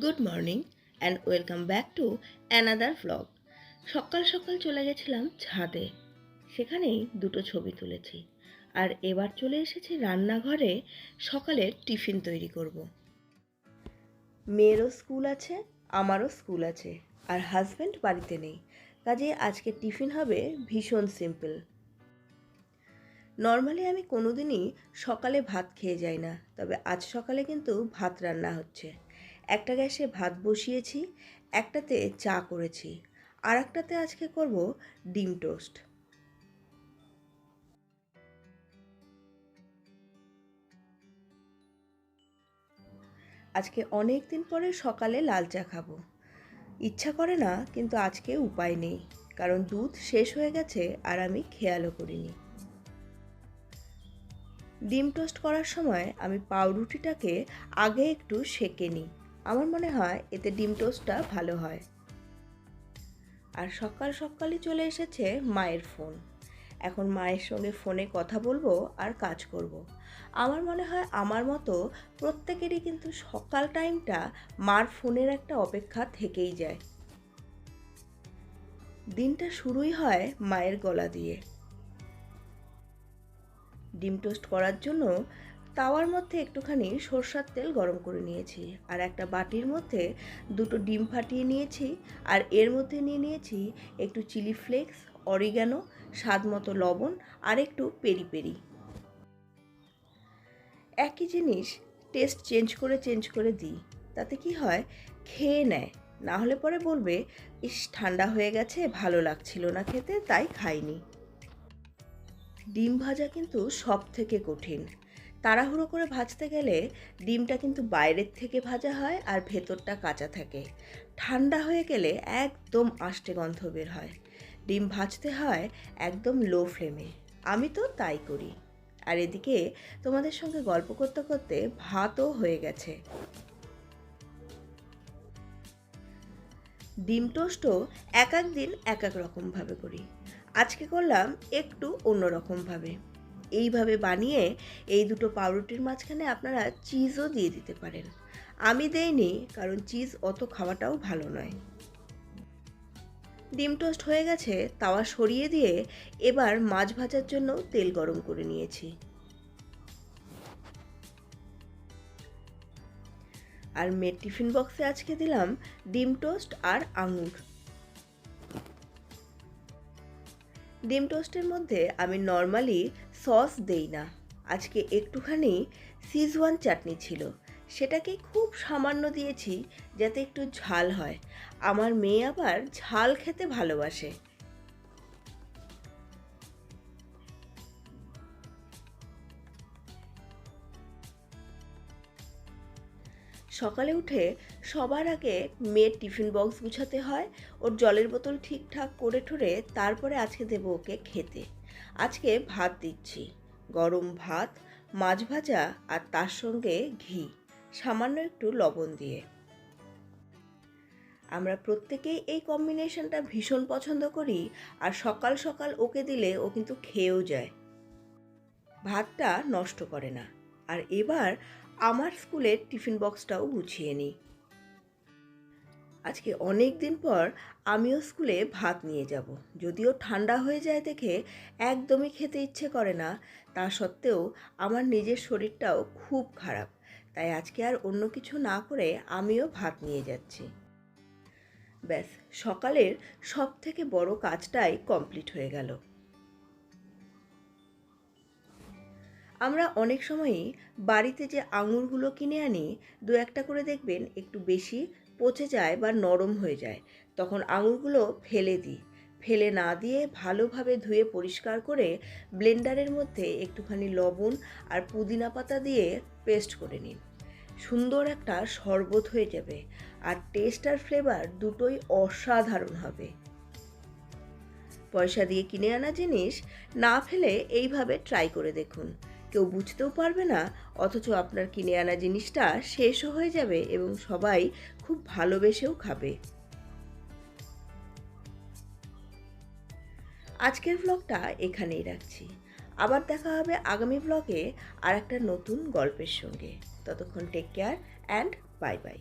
Good morning and welcome back to another vlog. সকাল সকাল চলে গেছিলাম ছাদে, সেখানেই দুটো ছবি তুলেছি। আর এবার চলে এসেছি রান্নাঘরে সকালের টিফিন তৈরি করব। মেয়েরও স্কুল আছে, আমারও স্কুল আছে, আর হাজব্যান্ড বাড়িতে নেই, কাজে আজকে টিফিন হবে ভীষণ সিম্পল। নর্মালি আমি কোনোদিনই সকালে ভাত খেয়ে যাই না, তবে আজ সকালে কিন্তু ভাত রান্না হচ্ছে। একটা গ্যাসে ভাত বসিয়েছি, একটাতে চা করেছি, আর একটাতে আজকে করব ডিম টোস্ট। আজকে অনেক দিন পরে সকালে লাল চা খাবো। ইচ্ছা করে না, কিন্তু আজকে উপায় নেই, কারণ দুধ শেষ হয়ে গেছে আর আমি খেয়ালও করিনি। ডিম টোস্ট করার সময় আমি পাউরুটিটাকে আগে একটু সেঁকে নিই। আমার মনে হয় এতে ডিম টোস্টটা ভালো হয়। আর সকাল সকালই চলে এসেছে মায়ের ফোন। এখন মায়ের সঙ্গে ফোনে কথা বলবো আর কাজ করব। আমার মনে হয় আমার মতো প্রত্যেকেরই কিন্তু সকাল টাইমটা মার ফোনের একটা অপেক্ষা থেকেই যায়। দিনটা শুরুই হয় মায়ের গলা দিয়ে। ডিম টোস্ট করার জন্য তাওয়ার মধ্যে একটুখানি সরষের তেল গরম করে নিয়েছি, আর একটা বাটির মধ্যে দুটো ডিম ফাটিয়ে নিয়েছি, আর এর মধ্যে নিয়ে নিয়েছি একটু চিলি ফ্লেক্স, অরিগ্যানো, স্বাদ মতো লবণ, আর একটু পেরি পেরি। একই জিনিস টেস্ট চেঞ্জ করে দিই, তাতে কি হয়, খেয়ে নেয়। না হলে পরে বলবে, ইস ঠান্ডা হয়ে গেছে, ভালো লাগছিল না খেতে, তাই খাইনি। ডিম ভাজা কিন্তু সব থেকে কঠিন। তাড়াহুড়ো করে ভাজতে গেলে ডিমটা কিন্তু বাইরের থেকে ভাজা হয় আর ভেতরটা কাঁচা থাকে। ঠান্ডা হয়ে গেলে একদম আষ্টে গন্ধ বের হয়। ডিম ভাজতে হয় একদম লো ফ্লেমে। আমি তো তাই করি। আর এদিকে তোমাদের সঙ্গে গল্প করতে করতে ভাতও হয়ে গেছে। ডিম টোস্টও এক এক দিন এক এক রকমভাবে করি। আজকে করলাম একটু অন্যরকমভাবে। এইভাবে বানিয়ে এই দুটো পাউরুটির মাঝখানে আপনারা চিজও দিয়ে দিতে পারেন। আমি দেইনি, কারণ চিজ অত খাওয়াটাও ভালো নয়। ডিম টোস্ট হয়ে গেছে, তাওয়া সরিয়ে দিয়ে এবার মাছ ভাজার জন্য তেল গরম করে নিয়েছি। আর মেয়ের টিফিন বক্সে আজকে দিলাম ডিম টোস্ট আর আঙুর। ডিম টোস্টের মধ্যে আমি নর্মালি সস দেই না। আজকে একটুখানি সিজওয়ান চাটনি ছিল, সেটাকে খুব সামান্য দিয়েছি যাতে একটু ঝাল হয়। আমার মেয়ে আবার ঝাল খেতে ভালোবাসে। সকালে উঠে সবার আগে মেয়ের টিফিন বক্স গুছাতে হয়, ওর জলের বোতল ঠিকঠাক করে ঠরে তারপরে আজকে দেবো ওকে খেতে। আজকে ভাত দিচ্ছি, গরম ভাত, মাছ ভাজা, আর তার সঙ্গে ঘি, সামান্য একটু লবণ দিয়ে। আমরা প্রত্যেকেই এই কম্বিনেশনটা ভীষণ পছন্দ করি, আর সকাল সকাল ওকে দিলে ও কিন্তু খেয়েও যায়। ভাতটা নষ্ট করে না। আর এবার আমার স্কুলের টিফিন বক্সটাও গুছিয়ে নিই। আজকে অনেক দিন পর আমিও স্কুলে ভাত নিয়ে যাব। যদিও ঠান্ডা হয়ে যায় দেখে একদমই খেতে ইচ্ছে করে না, তা সত্ত্বেও আমার নিজের শরীরটাও খুব খারাপ, তাই আজকে আর অন্য কিছু না করে আমিও ভাত নিয়ে যাচ্ছি। ব্যাস, সকালের সব থেকে বড় কাজটাই কমপ্লিট হয়ে গেল। আমরা অনেক সময়ই বাড়িতে যে আঙুরগুলো কিনে আনি, দু একটা করে দেখবেন একটু বেশি পচে যায় বা নরম হয়ে যায়, তখন আঙুরগুলো ফেলে দিই। ফেলে না দিয়ে ভালোভাবে ধুয়ে পরিষ্কার করে ব্লেন্ডারের মধ্যে একটুখানি লবণ আর পুদিনা পাতা দিয়ে পেস্ট করে নিন। সুন্দর একটা শরবত হয়ে যাবে, আর টেস্ট আর ফ্লেভার দুটোই অসাধারণ হবে। পয়সা দিয়ে কিনে আনা জিনিস না ফেলে এইভাবে ট্রাই করে দেখুন। কেউ বুঝতেও পারবে না, অথচ আপনার কিনে আনা জিনিসটা শেষও হয়ে যাবে এবং সবাই খুব ভালোবেসেও খাবে। আজকের ব্লগটা এখানেই রাখছি। আবার দেখা হবে আগামী ব্লগে আর একটা নতুন গল্পের সঙ্গে। ততক্ষণ take care and bye by.